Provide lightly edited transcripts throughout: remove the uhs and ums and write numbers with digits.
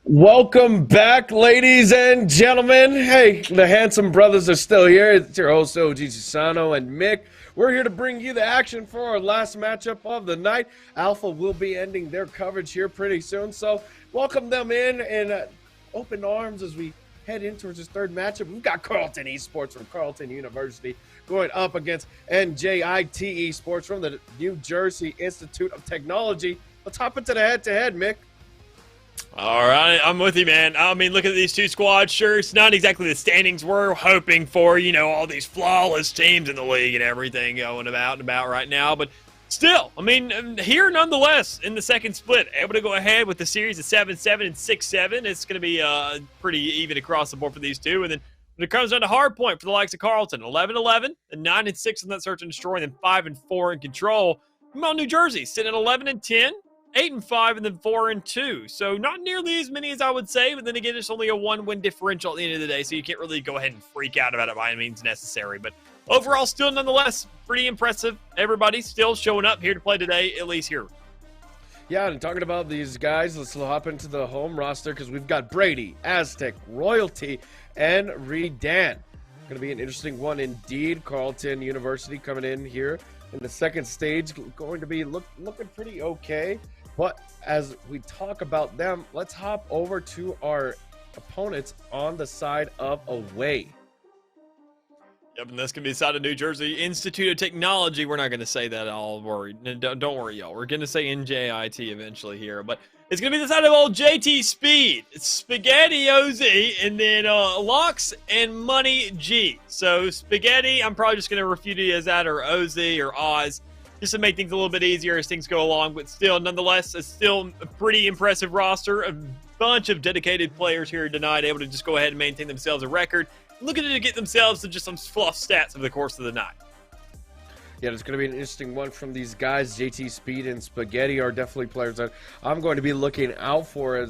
Welcome back, ladies and gentlemen. Hey, the handsome brothers are still here. It's your host, OG Susano and Mick. We're here to bring you the action for our last matchup of the night. Alpha will be ending their coverage here pretty soon, so welcome them in open arms as we head in towards this third matchup. We've got Carleton Esports from Carleton University going up against NJIT Esports from the New Jersey Institute of Technology. Let's hop into the head-to-head, Mick. All right, I'm with you, man. I mean, look at these two squads. Sure, it's not exactly the standings we're hoping for, all these flawless teams in the league and everything going about right now. But still, I mean, here nonetheless in the second split, able to go ahead with the series of 7-7 and 6-7. It's going to be pretty even across the board for these two. And then when it comes down to hard point for the likes of Carleton, 11-11 and 9-6 in that search and destroy, and then 5-4 in control. Meanwhile, New Jersey sitting at 11-10. 8-5 and then 4-2. So not nearly as many as I would say, but then again, it's only a one-win differential at the end of the day, so you can't really go ahead and freak out about it by any means necessary. But overall, still nonetheless, pretty impressive. Everybody still showing up here to play today, at least here. Yeah, and talking about these guys, let's hop into the home roster because we've got Brady, Aztec, Royalty, and Redan. Going to be an interesting one indeed. Carleton University coming in here in the second stage, going to be looking pretty okay. But as we talk about them, let's hop over to our opponents on the side of away. Yep, and that's going to be the side of New Jersey Institute of Technology. We're not going to say that all worried. Don't worry, y'all. We're going to say NJIT eventually here. But it's going to be the side of old JT Speed. It's Spaghetti OZ, and then Lux and Money G. So Spaghetti, I'm probably just going to refute it as that, or OZ or Oz, just to make things a little bit easier as things go along. But still, nonetheless, it's still a pretty impressive roster. A bunch of dedicated players here tonight able to just go ahead and maintain themselves a record. Looking to get themselves to just some fluff stats over the course of the night. Yeah, it's going to be an interesting one from these guys. JT Speed and Spaghetti are definitely players that I'm going to be looking out for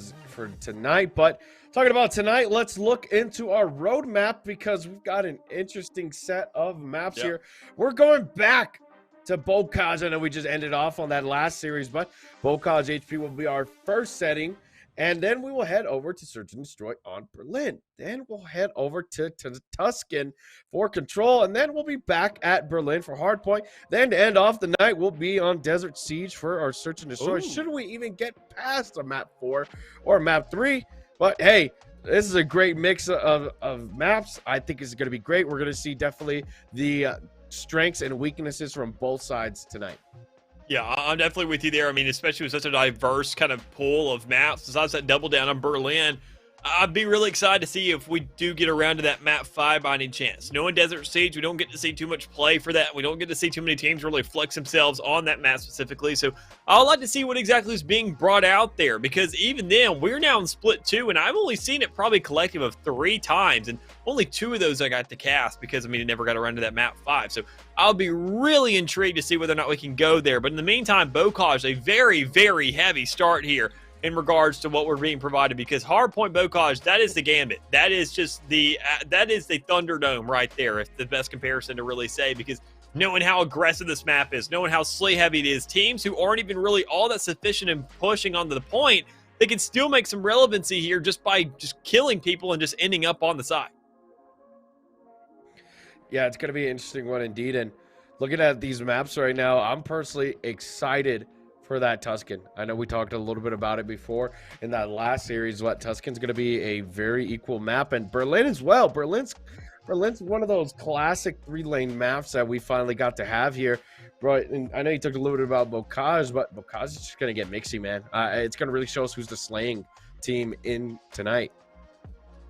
tonight. But talking about tonight, let's look into our roadmap because we've got an interesting set of maps here. We're going back to Bocage. I know we just ended off on that last series, but Bocage HP will be our first setting. And then we will head over to Search and Destroy on Berlin. Then we'll head over to Tuscan for Control. And then we'll be back at Berlin for Hardpoint. Then to end off the night, we'll be on Desert Siege for our Search and Destroy. Ooh. Should we even get past a Map 4 or Map 3? But hey, this is a great mix of maps. I think it's going to be great. We're going to see definitely the strengths and weaknesses from both sides tonight. Yeah, I'm definitely with you there. I mean, especially with such a diverse kind of pool of maps. Besides that double down on Berlin, I'd be really excited to see if we do get around to that map 5 by any chance. Knowing Desert Siege, we don't get to see too much play for that. We don't get to see too many teams really flex themselves on that map specifically. So I'd like to see what exactly is being brought out there, because even then, we're now in split 2, and I've only seen it probably collective of 3 times, and only 2 of those I got to cast because, I mean, it never got around to that map 5. So I'll be really intrigued to see whether or not we can go there. But in the meantime, Bocage, a very, very heavy start here in regards to what we're being provided, because Hardpoint Bocage, that is the gambit. That is just the Thunderdome right there, if the best comparison to really say, because knowing how aggressive this map is, knowing how slay heavy it is, teams who aren't even really all that sufficient in pushing onto the point, they can still make some relevancy here just by just killing people and just ending up on the side. Yeah, it's going to be an interesting one indeed. And looking at these maps right now, I'm personally excited for that Tuscan. I know we talked a little bit about it before in that last series. What Tuscan's going to be a very equal map, and Berlin as well. Berlin's one of those classic 3-lane maps that we finally got to have here. Bro, and I know you talked a little bit about Bocage, but Bocage is just going to get mixy, man. It's going to really show us who's the slaying team in tonight.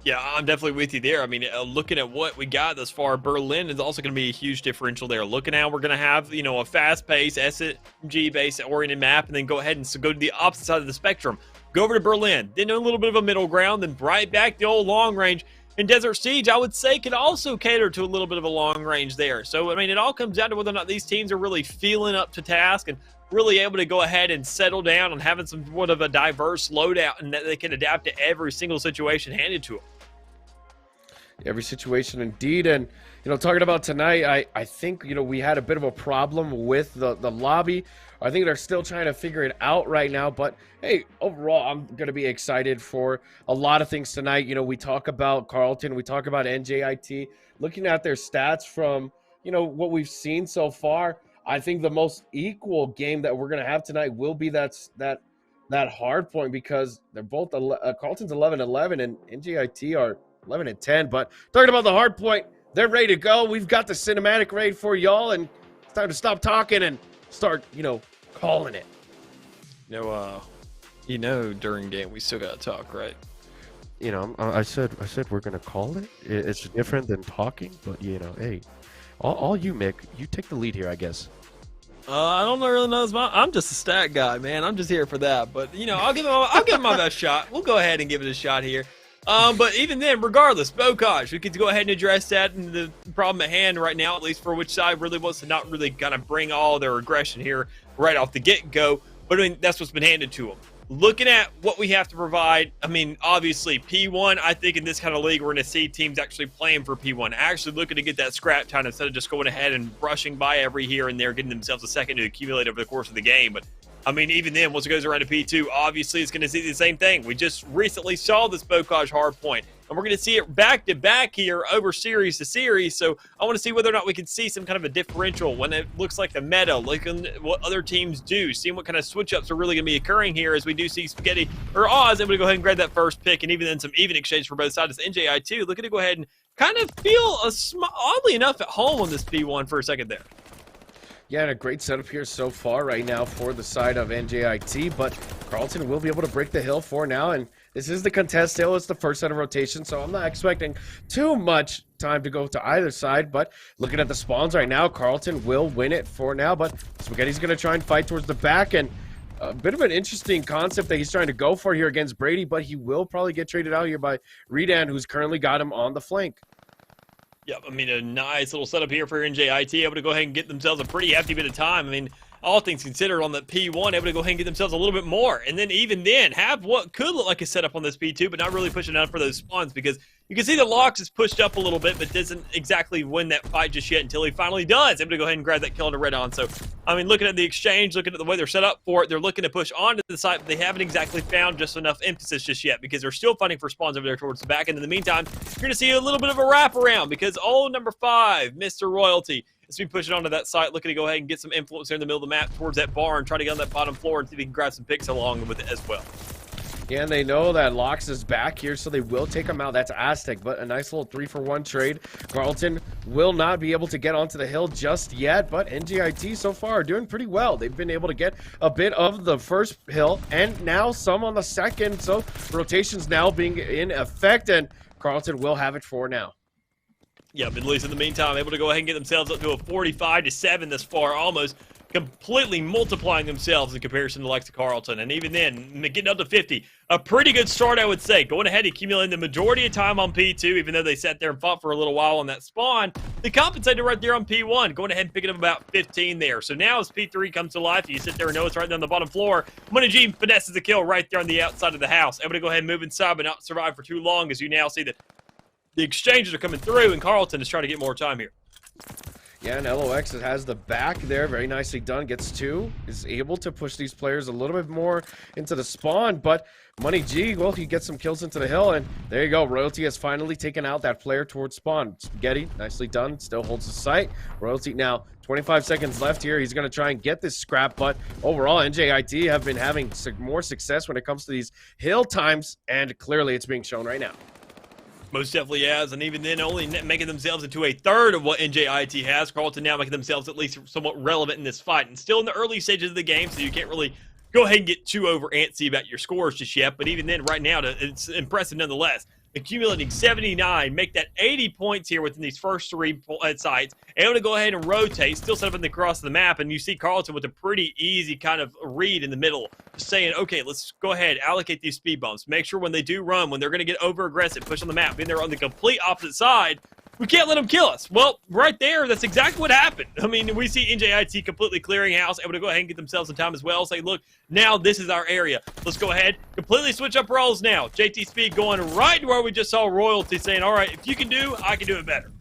Yeah, I'm definitely with you there. I mean, looking at what we got thus far, Berlin is also going to be a huge differential there. Looking at, we're going to have, a fast-paced SMG-based oriented map, and then go ahead and go to the opposite side of the spectrum. Go over to Berlin, then a little bit of a middle ground, then right back the old long range. And Desert Siege, I would say, could also cater to a little bit of a long range there. So, I mean, it all comes down to whether or not these teams are really feeling up to task and really able to go ahead and settle down on having somewhat of a diverse loadout, and that they can adapt to every single situation handed to them. Every situation indeed. And talking about tonight, I think we had a bit of a problem with the lobby. I think they're still trying to figure it out right now. But hey, overall, I'm going to be excited for a lot of things tonight. You know, we talk about Carleton, we talk about NJIT. Looking at their stats from, you know, what we've seen so far, I think the most equal game that we're going to have tonight will be that hard point, because they're both Carleton's 11-11 and NJIT are 11-10. But talking about the hard point, they're ready to go. We've got the cinematic raid for y'all, and it's time to stop talking and start, you know, calling it. During game we still gotta talk, right? You know, I said we're gonna call it. It's different than talking, but you know, hey, all you, Mick, you take the lead here, I guess. I don't really know. I'm just a stat guy, man. I'm just here for that. But you know, I'll give him my best shot. We'll go ahead and give it a shot here. But even then, regardless, Bocage, we could go ahead and address that and the problem at hand right now, at least for which side really wants to not really kind of bring all their aggression here right off the get-go. But I mean, that's what's been handed to them. Looking at what we have to provide, I mean, obviously, P1, I think in this kind of league, we're going to see teams actually playing for P1, actually looking to get that scrap time instead of just going ahead and brushing by every here and there, getting themselves a second to accumulate over the course of the game. But I mean, even then, once it goes around to P2, obviously it's going to see the same thing. We just recently saw this Bocage hard point, and we're going to see it back to back here over series to series. So I want to see whether or not we can see some kind of a differential when it looks like the meta, like what other teams do, seeing what kind of switch ups are really going to be occurring here as we do see Spaghetti or Oz able to go ahead and grab that first pick, and even then some even exchange for both sides. NJI2 looking to go ahead and kind of feel oddly enough at home on this P1 for a second there. Yeah, and a great setup here so far right now for the side of NJIT, but Carleton will be able to break the hill for now, and this is the contest hill. It's the first set of rotation, so I'm not expecting too much time to go to either side, but looking at the spawns right now, Carleton will win it for now, but Spaghetti's going to try and fight towards the back, and a bit of an interesting concept that he's trying to go for here against Brady, but he will probably get traded out here by Redan, who's currently got him on the flank. Yep, I mean, a nice little setup here for NJIT, able to go ahead and get themselves a pretty hefty bit of time. I mean, all things considered on the P1, able to go ahead and get themselves a little bit more. And then even then, have what could look like a setup on this P2, but not really pushing out for those spawns, because you can see the Locks is pushed up a little bit, but doesn't exactly win that fight just yet until he finally does. Able to go ahead and grab that kill on the red on. So, I mean, looking at the exchange, looking at the way they're set up for it, they're looking to push onto the site, but they haven't exactly found just enough emphasis just yet, because they're still fighting for spawns over there towards the back. And in the meantime, you're going to see a little bit of a wraparound, because number 5, Mr. Royalty, is be pushing onto that site, looking to go ahead and get some influence there in the middle of the map towards that barn, try to get on that bottom floor and see if he can grab some picks along with it as well. Yeah, and they know that Locks is back here, so they will take him out. That's Aztec, but a nice little 3-for-1 trade. Carleton will not be able to get onto the hill just yet, but NJIT so far are doing pretty well. They've been able to get a bit of the first hill, and now some on the second, so rotations now being in effect, and Carleton will have it for now. Yeah, but at least in the meantime, able to go ahead and get themselves up to a 45-7 this far, almost completely multiplying themselves in comparison to the likes of Carleton. And even then, getting up to 50. A pretty good start, I would say. Going ahead and accumulating the majority of time on P2, even though they sat there and fought for a little while on that spawn. They compensated right there on P1, going ahead and picking up about 15 there. So now as P3 comes to life, you sit there and know it's right there on the bottom floor. Money G finesses the kill right there on the outside of the house. Able to go ahead and move inside, but not survive for too long, as you now see that the exchanges are coming through, and Carleton is trying to get more time here. Yeah, and LOX has the back there. Very nicely done. Gets 2. Is able to push these players a little bit more into the spawn. But Money G, well, he gets some kills into the hill. And there you go. Royalty has finally taken out that player towards spawn. Spaghetti, nicely done. Still holds the site. Royalty now 25 seconds left here. He's going to try and get this scrap. But overall, NJIT have been having more success when it comes to these hill times. And clearly it's being shown right now. Most definitely has, and even then only making themselves into a third of what NJIT has. Carleton now making themselves at least somewhat relevant in this fight, and still in the early stages of the game, so you can't really go ahead and get too over antsy about your scores just yet. But even then, right now, it's impressive nonetheless. Accumulating 79, make that 80 points here within these first 3 sites. Able to go ahead and rotate, still set up in the cross of the map, and you see Carleton with a pretty easy kind of read in the middle, just saying, okay, let's go ahead, allocate these speed bumps. Make sure when they do run, when they're going to get over-aggressive, push on the map, being they're on the complete opposite side, we can't let them kill us. Well, right there, that's exactly what happened. I mean, we see NJIT completely clearing house, able to go ahead and get themselves some time as well. Say, look, now this is our area. Let's go ahead, completely switch up roles now. JT Speed going right to where we just saw Royalty saying, all right, if you can do, I can do it better.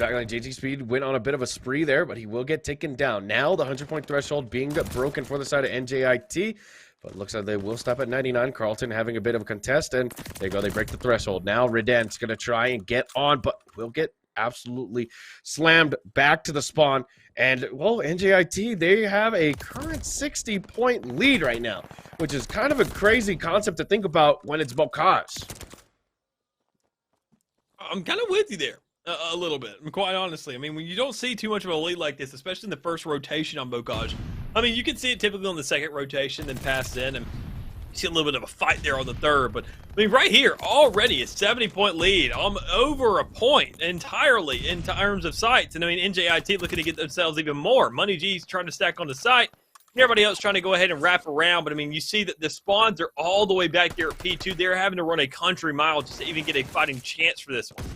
Exactly. JT Speed went on a bit of a spree there, but he will get taken down. Now the 100-point threshold being broken for the side of NJIT, but it looks like they will stop at 99. Carleton having a bit of a contest, and there you go. They break the threshold. Now Reden's going to try and get on, but will get absolutely slammed back to the spawn. And, well, NJIT, they have a current 60-point lead right now, which is kind of a crazy concept to think about when it's Bocage. I'm kind of with you there a little bit, quite honestly. I mean, when you don't see too much of a lead like this, especially in the first rotation on Bocage, I mean, you can see it typically on the second rotation, then pass in, and you see a little bit of a fight there on the third. But, I mean, right here, already a 70-point lead, over a point entirely in terms of sites. And, I mean, NJIT looking to get themselves even more. Money G's trying to stack on the site. Everybody else trying to go ahead and wrap around, but I mean, you see that the spawns are all the way back there at P2. They're having to run a country mile just to even get a fighting chance for this one.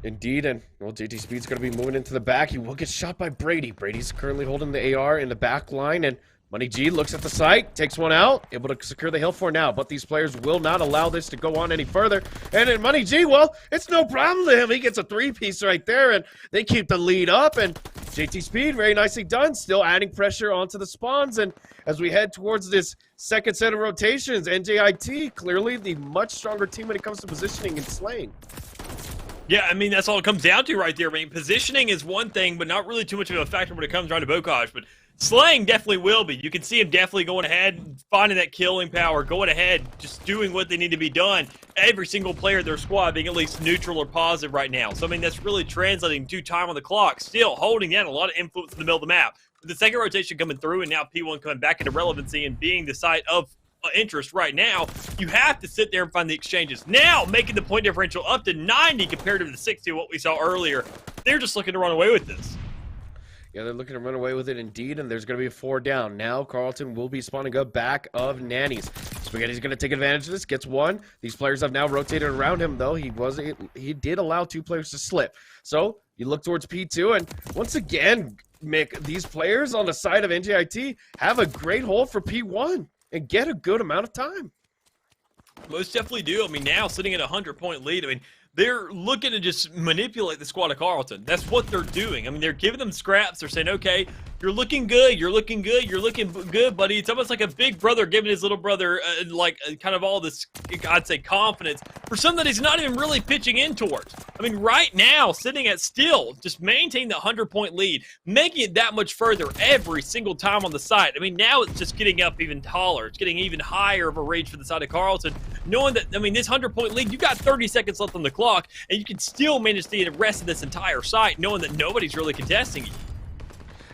Indeed, and well, JT Speed's going to be moving into the back. He will get shot by Brady. Brady's currently holding the AR in the back line, and Money G looks at the site, takes one out, able to secure the hill for now, but these players will not allow this to go on any further. And then Money G, well, it's no problem to him. He gets a three-piece right there, and they keep the lead up, and JT Speed, very nicely done, still adding pressure onto the spawns. And as we head towards this second set of rotations, NJIT, clearly the much stronger team when it comes to positioning and slaying. Yeah, I mean, that's all it comes down to right there. I mean, positioning is one thing, but not really too much of a factor when it comes around to Bocage. But slaying definitely will be. You can see him definitely going ahead, finding that killing power, going ahead, just doing what they need to be done. Every single player in their squad being at least neutral or positive right now. So, I mean, that's really translating to time on the clock. Still holding down a lot of influence in the middle of the map. With the second rotation coming through and now P1 coming back into relevancy and being the site of interest right now, you have to sit there and find the exchanges. Now, making the point differential up to 90 compared to the 60, what we saw earlier. They're just looking to run away with this. Yeah, they're looking to run away with it indeed, and there's going to be a 4 down. Now, Carleton will be spawning up back of Nannies. Spaghetti's going to take advantage of this, gets one. These players have now rotated around him, though. He did allow 2 players to slip. So, you look towards P2, and once again, Mick, these players on the side of NJIT have a great hold for P1 and get a good amount of time. Most definitely do. I mean, now sitting at a 100-point lead, I mean, they're looking to just manipulate the squad of Carleton. That's what they're doing. I mean, they're giving them scraps. They're saying, okay, you're looking good. You're looking good. You're looking good, buddy. It's almost like a big brother giving his little brother, kind of all this, I'd say, confidence for something that he's not even really pitching in towards. I mean, right now, sitting at still, just maintain the 100-point lead, making it that much further every single time on the site. I mean, now it's just getting up even taller. It's getting even higher of a range for the side of Carleton, knowing that, I mean, this 100-point lead, you got 30 seconds left on the clock, and you can still manage to get the rest of this entire site, knowing that nobody's really contesting you.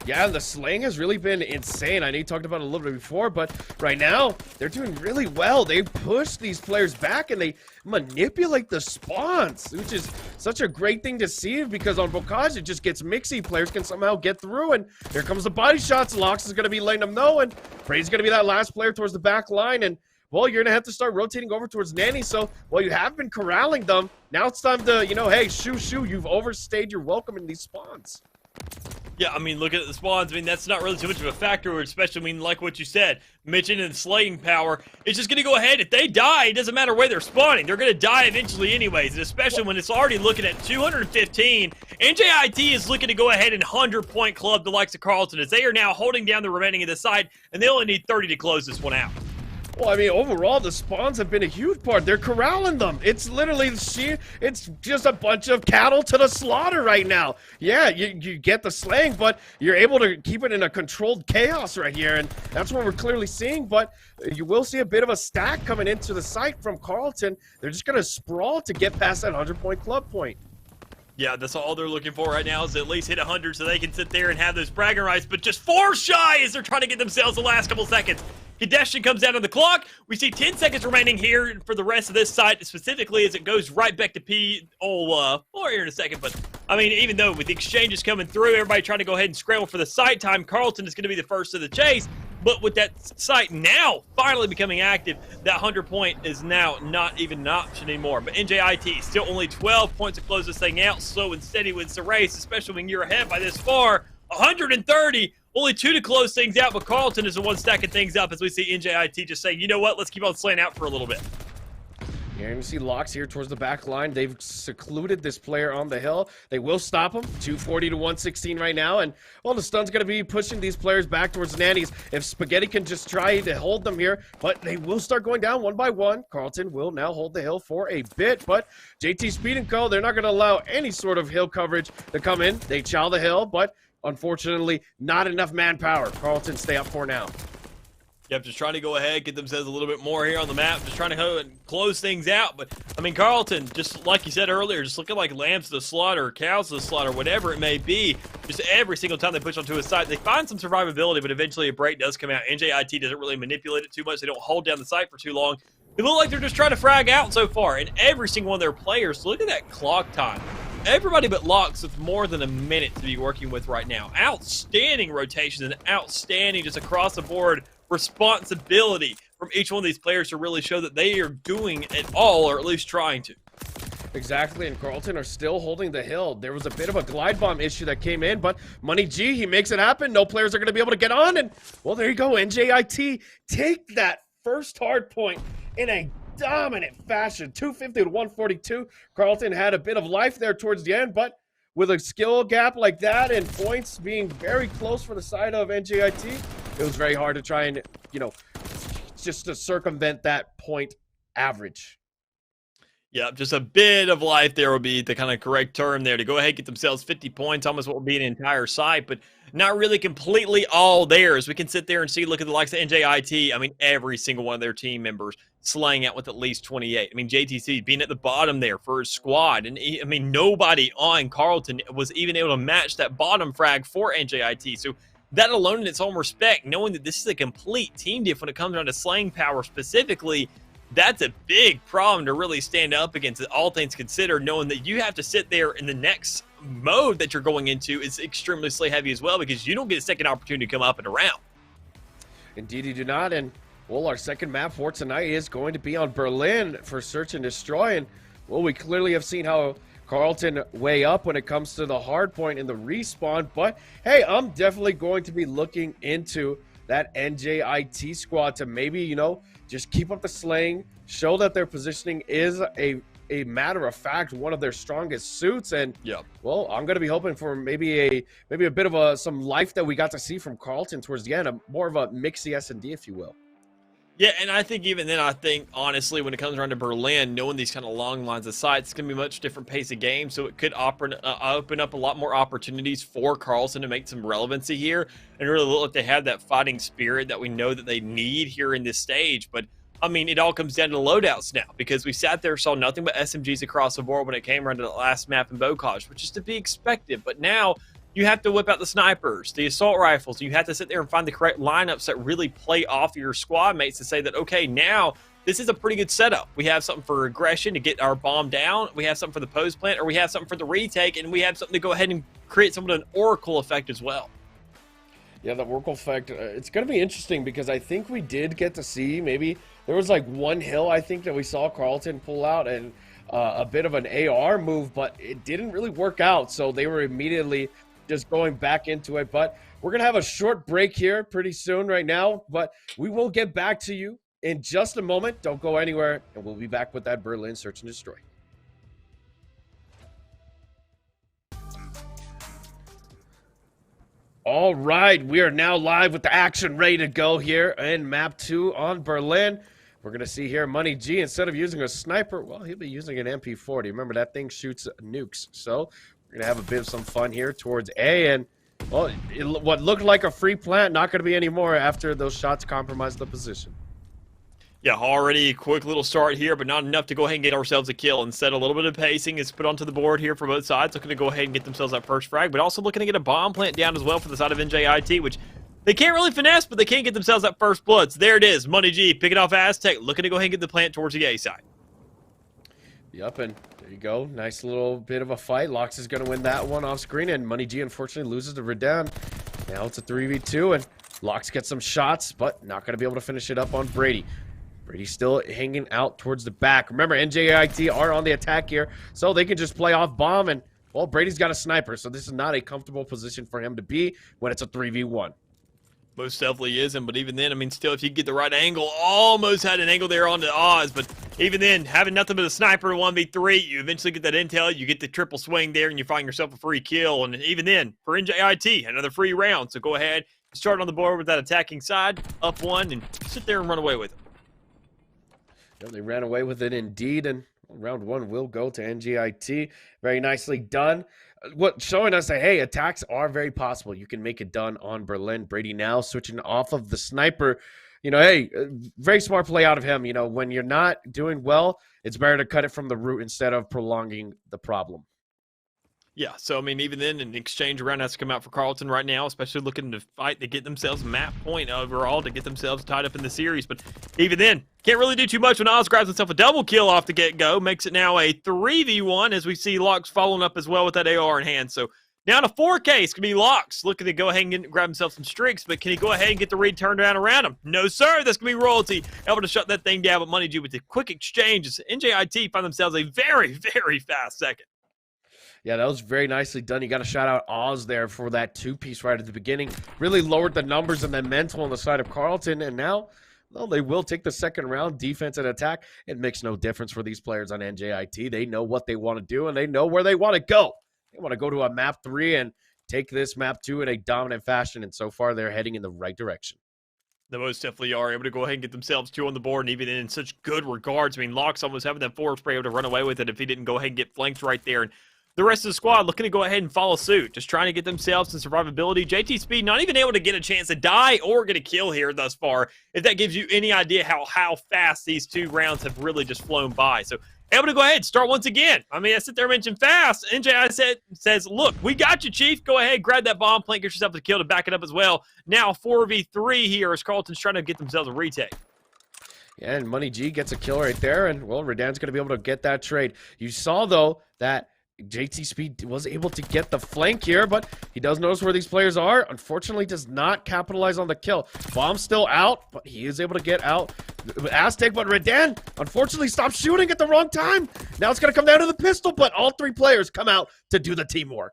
Yeah, the slaying has really been insane. I know you talked about it a little bit before, but right now, they're doing really well. They push these players back, and they manipulate the spawns, which is such a great thing to see, because on Bocage, it just gets mixy. Players can somehow get through, and here comes the body shots. Lox is going to be letting them know, and Brady's going to be that last player towards the back line, and well, you're going to have to start rotating over towards Nanny. So, well, you have been corralling them. Now it's time to, hey, shoo, you've overstayed your welcome in these spawns. Yeah, I mean, look at the spawns. I mean, that's not really too much of a factor, especially, I mean, like what you said, mentioning the slaying power. It's just going to go ahead. If they die, it doesn't matter where they're spawning. They're going to die eventually anyways, and especially when it's already looking at 215. NJIT is looking to go ahead and 100-point club the likes of Carleton, as they are now holding down the remaining of the side, and they only need 30 to close this one out. Well, I mean, overall, the spawns have been a huge part. They're corralling them. It's literally it's just a bunch of cattle to the slaughter right now. Yeah, you get the slaying, but you're able to keep it in a controlled chaos right here, and that's what we're clearly seeing. But you will see a bit of a stack coming into the site from Carleton. They're just going to sprawl to get past that 100-point club point. Yeah, that's all they're looking for right now, is at least hit 100 so they can sit there and have those bragging rights, but just 4 shy as they're trying to get themselves the last couple seconds. Kadeshin comes out on the clock. We see 10 seconds remaining here for the rest of this site, specifically as it goes right back to P. More here in a second, but I mean, even though with the exchanges coming through, everybody trying to go ahead and scramble for the site time, Carleton is going to be the first of the chase. But with that site now finally becoming active, that 100-point is now not even an option anymore. But NJIT still only 12 points to close this thing out. Slow and steady wins the race, especially when you're ahead by this far. 130. Only 2 to close things out, but Carleton is the one stacking things up as we see NJIT just saying, you know what, let's keep on slaying out for a little bit. You're going to see Locks here towards the back line. They've secluded this player on the hill. They will stop him. 240 to 116 right now. And, well, the stun's going to be pushing these players back towards Nannies. If Spaghetti can just try to hold them here, but they will start going down one by one. Carleton will now hold the hill for a bit, but JT Speed and Co., they're not going to allow any sort of hill coverage to come in. They chow the hill, but unfortunately, not enough manpower. Carleton stay up for now. Yep, just trying to go ahead, get themselves a little bit more here on the map, just trying to go and close things out. But, I mean, Carleton, just like you said earlier, just looking like lambs to the slaughter, cows to the slaughter, whatever it may be. Just every single time they push onto a site, they find some survivability, but eventually a break does come out. NJIT doesn't really manipulate it too much. They don't hold down the site for too long. They look like they're just trying to frag out so far. And every single one of their players, look at that clock time. Everybody but Locks with more than a minute to be working with right now. Outstanding rotations and outstanding just across the board responsibility from each one of these players to really show that they are doing it all, or at least trying to. Exactly, and Carleton are still holding the hill. There was a bit of a glide bomb issue that came in, but Money G, he makes it happen. No players are going to be able to get on, and, well, there you go. NJIT take that first hard point in a dominant fashion. 250 to 142. Carleton had a bit of life there towards the end, but with a skill gap like that and points being very close for the side of NJIT, it was very hard to try and, you know, just to circumvent that point average. Yeah, just a bit of life there would be the kind of correct term there to go ahead and get themselves 50 points, almost what would be an entire site, but not really completely all theirs. We can sit there and see, look at the likes of NJIT. I mean, every single one of their team members slaying out with at least 28. I mean, JTC being at the bottom there for his squad. And, I mean, nobody on Carleton was even able to match that bottom frag for NJIT. So that alone in its own respect, knowing that this is a complete team diff when it comes down to slaying power specifically, that's a big problem to really stand up against, all things considered, knowing that you have to sit there in the next mode that you're going into is extremely slay heavy as well, because you don't get a second opportunity to come up and around. Indeed you do not, and, well, our second map for tonight is going to be on Berlin for Search and Destroy, and, well, we clearly have seen how Carleton way up when it comes to the hard point in the respawn, but, hey, I'm definitely going to be looking into that NJIT squad to maybe, you know, just keep up the slaying, show that their positioning is a matter of fact one of their strongest suits, and well, I'm going to be hoping for maybe a bit of some life that we got to see from Carleton towards the end, more of a mixy S&D, if you will. Yeah, and I think even then, I think, honestly, when it comes around to Berlin, knowing these kind of long lines of sight, it's going to be a much different pace of game, so it could open up a lot more opportunities for Carleton to make some relevancy here and really look like they have that fighting spirit that we know that they need here in this stage. But, I mean, it all comes down to loadouts now, because we sat there, saw nothing but SMGs across the board when it came around to the last map in Bocage, which is to be expected. But now you have to whip out the snipers, the assault rifles. You have to sit there and find the correct lineups that really play off your squad mates to say that, okay, now this is a pretty good setup. We have something for aggression to get our bomb down. We have something for the post plant, or we have something for the retake, and we have something to go ahead and create somewhat of an oracle effect as well. Yeah, the oracle effect, it's going to be interesting, because I think we did get to see, maybe there was like one hill, I think, that we saw Carleton pull out and a bit of an AR move, but it didn't really work out. So they were immediately just going back into it. But we're going to have a short break here pretty soon right now, but we will get back to you in just a moment. Don't go anywhere, and we'll be back with that Berlin Search and Destroy. All right, we are now live with the action ready to go here in map 2 on Berlin. We're going to see here Money G, instead of using a sniper, well, he'll be using an MP40. Remember, that thing shoots nukes. So we're going to have a bit of some fun here towards A. And, well, what looked like a free plant, not going to be anymore after those shots compromised the position. Yeah, already a quick little start here, but not enough to go ahead and get ourselves a kill. Instead, a little bit of pacing is put onto the board here for both sides, looking to go ahead and get themselves that first frag, but also looking to get a bomb plant down as well for the side of NJIT, which they can't really finesse, but they can get themselves that first blood. So there it is, Money G picking off Aztec, looking to go ahead and get the plant towards the A side. Yep, and there you go. Nice little bit of a fight. Lox is going to win that one off screen, and Money G unfortunately loses to Redan. Now it's a 3v2, and Lox gets some shots, but not going to be able to finish it up on Brady. Brady's still hanging out towards the back. Remember, NJIT are on the attack here, so they can just play off bomb, and, well, Brady's got a sniper, so this is not a comfortable position for him to be when it's a 3v1. Most definitely isn't, but even then, I mean, still, if you get the right angle, almost had an angle there on the Oz, but even then, having nothing but a sniper in 1v3, you eventually get that intel, you get the triple swing there, and you find yourself a free kill. And even then, for NJIT, another free round. So go ahead, start on the board with that attacking side, up one, and sit there and run away with it. Yeah, they ran away with it indeed, and round one will go to NJIT. Very nicely done. What showing us that, hey, attacks are very possible. You can make it done on Berlin. Brady now switching off of the sniper. You know, hey, very smart play out of him. You know, when you're not doing well, it's better to cut it from the root instead of prolonging the problem. Yeah, so, I mean, even then, an exchange round has to come out for Carleton right now, especially looking to fight to get themselves a map point overall to get themselves tied up in the series. But even then, can't really do too much when Oz grabs himself a double kill off the get-go. Makes it now a 3v1 as we see Locks following up as well with that AR in hand. So now to 4K, it's going to be Locks looking to go ahead and grab himself some streaks, but can he go ahead and get the read turned around him? No, sir. That's going to be Royalty able to shut that thing down. But Money G with the quick exchanges. NJIT find themselves a very, very fast second. Yeah, that was very nicely done. You got to shout out Oz there for that two-piece right at the beginning. Really lowered the numbers and the mental on the side of Carleton. And now, well, they will take the second round, defense and attack. It makes no difference for these players on NJIT. They know what they want to do, and they know where they want to go. They want to go to a map 3 and take this map 2 in a dominant fashion. And so far, they're heading in the right direction. The most definitely are able to go ahead and get themselves 2 on the board, and even in such good regards. I mean, Locks almost having that forward spray able to run away with it if he didn't go ahead and get flanked right there. And the rest of the squad looking to go ahead and follow suit, just trying to get themselves some survivability. JT Speed not even able to get a chance to die or get a kill here thus far, if that gives you any idea how fast these 2 rounds have really just flown by. So able to go ahead and start once again. I mean, I sit there and mention fast. NJI says, look, we got you, Chief. Go ahead, grab that bomb plant, get yourself a kill to back it up as well. Now 4v3 here as Carleton's trying to get themselves a retake. Yeah, and Money G gets a kill right there, and, well, Redan's going to be able to get that trade. You saw, though, that JT Speed was able to get the flank here, but he does notice where these players are. Unfortunately, does not capitalize on the kill. Bomb's still out, but he is able to get out. Aztec, but Redan, unfortunately, stopped shooting at the wrong time. Now it's going to come down to the pistol, but all 3 players come out to do the teamwork.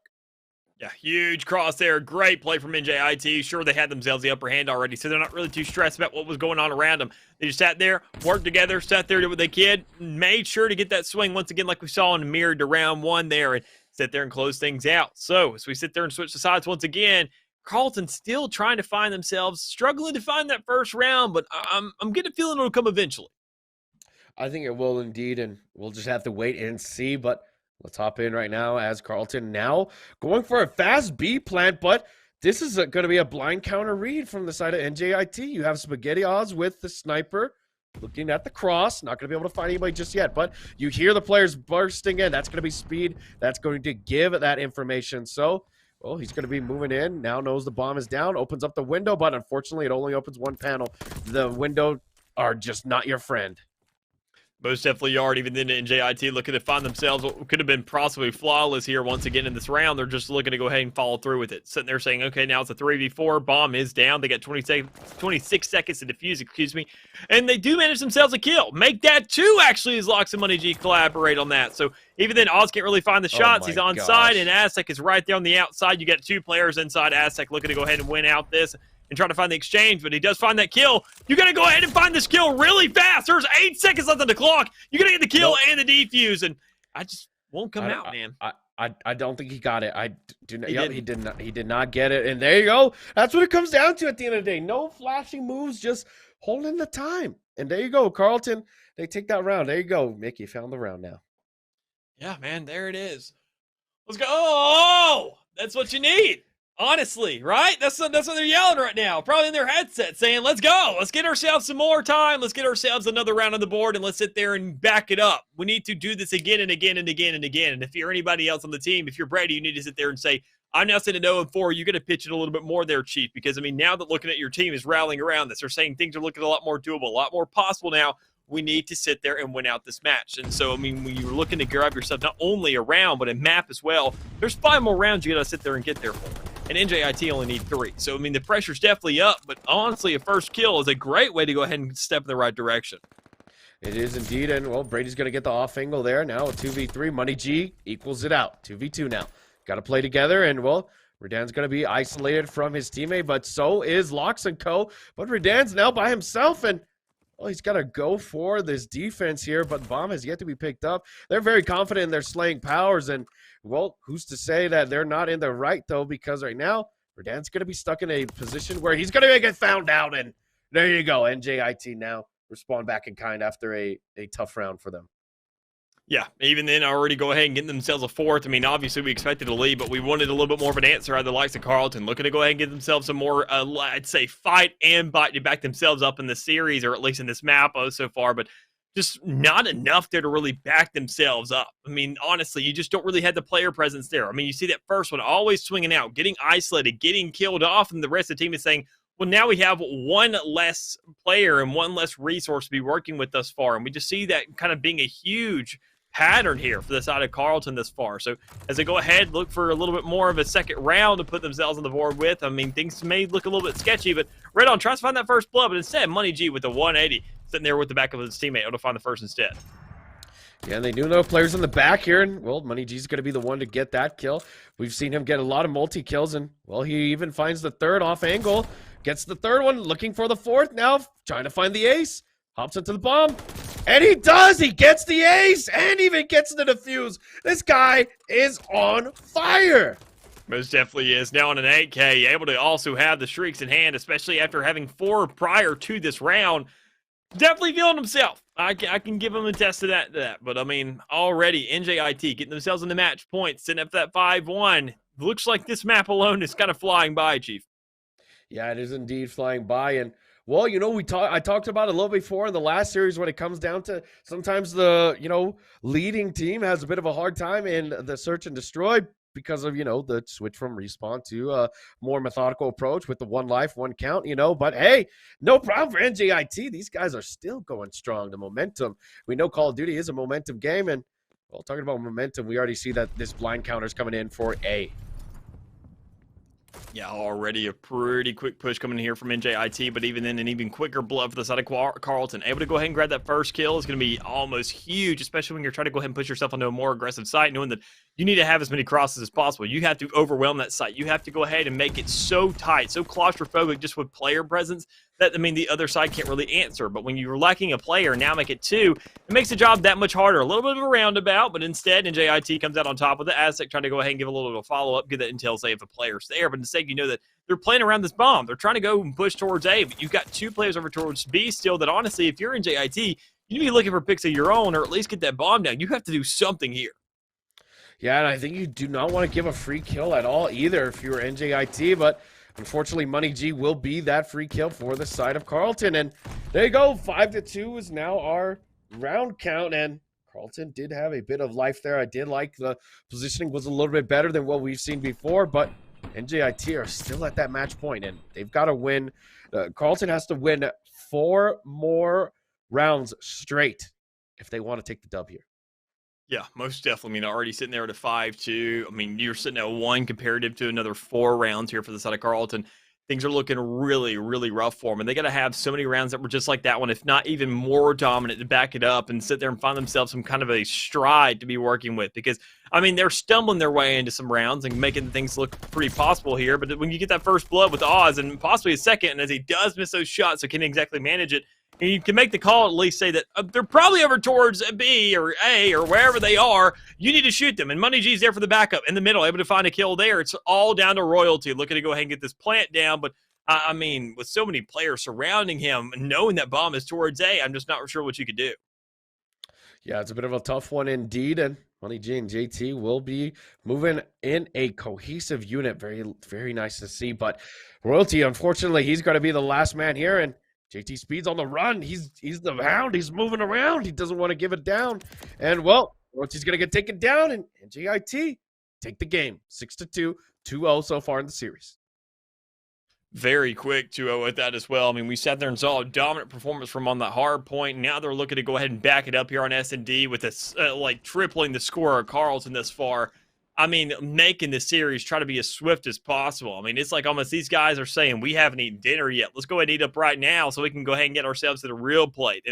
Yeah, huge cross there. Great play from NJIT. Sure, they had themselves the upper hand already, so they're not really too stressed about what was going on around them. They just sat there, worked together, sat there, did what they could, made sure to get that swing once again like we saw in mirrored to round 1 there, and sit there and close things out. So as we sit there and switch the sides once again, Carleton still trying to find themselves, struggling to find that first round, but I'm getting a feeling it'll come eventually. I think it will indeed, and we'll just have to wait and see, but let's hop in right now as Carleton now going for a fast B plant, but this is going to be a blind counter read from the side of NJIT. You have Spaghetti Oz with the sniper looking at the cross. Not going to be able to find anybody just yet, but you hear the players bursting in. That's going to be Speed. That's going to give that information. So, well, he's going to be moving in. Now knows the bomb is down. Opens up the window, but unfortunately it only opens 1 panel. The window are just not your friend. Most definitely are. Even then, NJIT looking to find themselves what could have been possibly flawless here once again in this round. They're just looking to go ahead and follow through with it. Sitting there saying, okay, now it's a 3v4. Bomb is down. They got 26 seconds to defuse, excuse me. And they do manage themselves a kill. Make that 2, actually, as Locks and Money G collaborate on that. So even then, Oz can't really find the shots. He's on side, and Aztec is right there on the outside. You got 2 players inside. Aztec looking to go ahead and win out this and try to find the exchange, but he does find that kill. You got to go ahead and find this kill really fast. There's 8 seconds left on the clock. You got to get the kill and the defuse, and I just won't come out, man. I don't think he got it. He did not get it, and there you go. That's what it comes down to at the end of the day. No flashing moves, just holding the time. And there you go, Carleton. They take that round. There you go, Mickey. Found the round now. Yeah, man, there it is. Let's go. Oh, that's what you need. Honestly, right? That's what they're yelling right now. Probably in their headset saying, let's go. Let's get ourselves some more time. Let's get ourselves another round on the board, and let's sit there and back it up. We need to do this again and again and again and again. And if you're anybody else on the team, if you're Brady, you need to sit there and say, I'm now sitting at 0-4. You're going to pitch it a little bit more there, Chief, because, I mean, now that looking at your team is rallying around this, they're saying things are looking a lot more doable, a lot more possible now. We need to sit there and win out this match. And so, I mean, when you're looking to grab yourself not only a round, but a map as well, there's 5 more rounds you got to sit there and get there for. And NJIT only need 3. So, I mean, the pressure's definitely up, but honestly, a first kill is a great way to go ahead and step in the right direction. It is indeed, and, well, Brady's going to get the off angle there. Now a 2v3. Money G equals it out. 2v2 now. Got to play together, and, well, Redan's going to be isolated from his teammate, but so is Locks and Co. But Redan's now by himself, and well, he's got to go for this defense here, but the bomb has yet to be picked up. They're very confident in their slaying powers, and, well, who's to say that they're not in the right, though, because right now, Verdan's going to be stuck in a position where he's going to get found out, and there you go. NJIT now respond back in kind after a tough round for them. Yeah, even then, already go ahead and get themselves a fourth. I mean, obviously, we expected a lead, but we wanted a little bit more of an answer out of the likes of Carleton. Looking to go ahead and get themselves some more, I'd say, fight and bite to back themselves up in the series, or at least in this map so far, but just not enough there to really back themselves up. I mean, honestly, you just don't really have the player presence there. I mean, you see that first one always swinging out, getting isolated, getting killed off, and the rest of the team is saying, well, now we have one less player and one less resource to be working with thus far, and we just see that kind of being a huge pattern here for the side of Carleton this far. So as they go ahead, look for a little bit more of a second round to put themselves on the board with. I mean, things may look a little bit sketchy, but Red On tries to find that first blood, but instead, Money G with the 180, sitting there with the back of his teammate, able to find the first instead. Yeah, and they do know players in the back here, and, well, Money G's going to be the one to get that kill. We've seen him get a lot of multi-kills, and, well, he even finds the third off angle, gets the third one, looking for the fourth now, trying to find the ace, hops into the bomb. And he does! He gets the ace and even gets the defuse. This guy is on fire. Most definitely is. Now on an 8K, able to also have the streaks in hand, especially after having 4 prior to this round. Definitely feeling himself. I can give him a test to that. But, I mean, already NJIT getting themselves in the match points, sitting up that 5-1. Looks like this map alone is kind of flying by, Chief. Yeah, it is indeed flying by. And, well, you know, I talked about it a little before in the last series when it comes down to sometimes the, leading team has a bit of a hard time in the search and destroy because of, the switch from respawn to a more methodical approach with the 1 life, 1 count, But, hey, no problem for NJIT. These guys are still going strong. The momentum. We know Call of Duty is a momentum game. And, well, talking about momentum, we already see that this blind counter is coming in for A. Yeah, already a pretty quick push coming in here from NJIT, but even then, an even quicker blood for the side of Carleton. Able to go ahead and grab that first kill is going to be almost huge, especially when you're trying to go ahead and push yourself onto a more aggressive site, knowing that you need to have as many crosses as possible. You have to overwhelm that site. You have to go ahead and make it so tight, so claustrophobic just with player presence that, the other side can't really answer. But when you're lacking a player, now make it 2, it makes the job that much harder. A little bit of a roundabout, but instead, NJIT comes out on top with the Aztec, trying to go ahead and give a little bit of follow-up, get that intel, say, if a player's there. But instead, you know that they're playing around this bomb. They're trying to go and push towards A, but you've got 2 players over towards B still that, honestly, if you're NJIT, you need to be looking for picks of your own or at least get that bomb down. You have to do something here. Yeah, and I think you do not want to give a free kill at all either if you're NJIT, but unfortunately, Money G will be that free kill for the side of Carleton. And there you go, 5-2 is now our round count, and Carleton did have a bit of life there. I did like the positioning was a little bit better than what we've seen before, but NJIT are still at that match point, and they've got to win. Carleton has to win 4 more rounds straight if they want to take the dub here. Yeah, most definitely. Already sitting there at a 5-2. You're sitting at 1 comparative to another 4 rounds here for the side of Carleton. Things are looking really, really rough for them. And they got to have so many rounds that were just like that one, if not even more dominant, to back it up and sit there and find themselves some kind of a stride to be working with. Because, they're stumbling their way into some rounds and making things look pretty possible here. But when you get that first blood with Oz and possibly a second, and as he does miss those shots, so can't exactly manage it, and you can make the call, at least say that they're probably over towards B or A or wherever they are. You need to shoot them. And Money G's there for the backup in the middle, able to find a kill there. It's all down to Royalty looking to go ahead and get this plant down. But, with so many players surrounding him, knowing that bomb is towards A, I'm just not sure what you could do. Yeah, it's a bit of a tough one indeed. And Money G and JT will be moving in a cohesive unit. Very, very nice to see. But Royalty, unfortunately, he's going to be the last man here. And JT Speed's on the run. He's the hound. He's moving around. He doesn't want to give it down. And, well, Royalty's going to get taken down. And NJIT take the game. 6-2, 2-0 so far in the series. Very quick 2-0 at that as well. We sat there and saw a dominant performance from on that hard point. Now they're looking to go ahead and back it up here on S&D with this, tripling the score of Carleton this far. Making the series try to be as swift as possible. It's like almost these guys are saying, we haven't eaten dinner yet. Let's go ahead and eat up right now so we can go ahead and get ourselves to the real plate.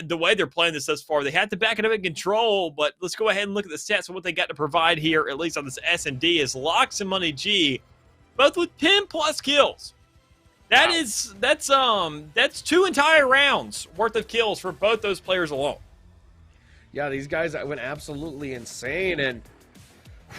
The way they're playing this thus far, they had to back it up in control, but let's go ahead and look at the stats of what they got to provide here, at least on this S&D, is Locks and Money G, both with 10+ kills. That Wow. is that's 2 entire rounds worth of kills for both those players alone. Yeah, these guys went absolutely insane. And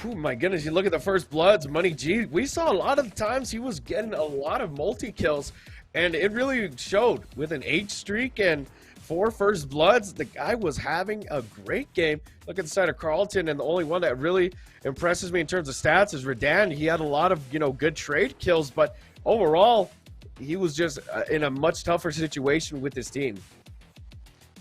oh my goodness, you look at the first bloods, Money G. We saw a lot of times he was getting a lot of multi kills, and it really showed with an 8 streak and 4 first bloods. The guy was having a great game. Look at the side of Carleton, and the only one that really impresses me in terms of stats is Redan. He had a lot of good trade kills, but overall, he was just in a much tougher situation with his team.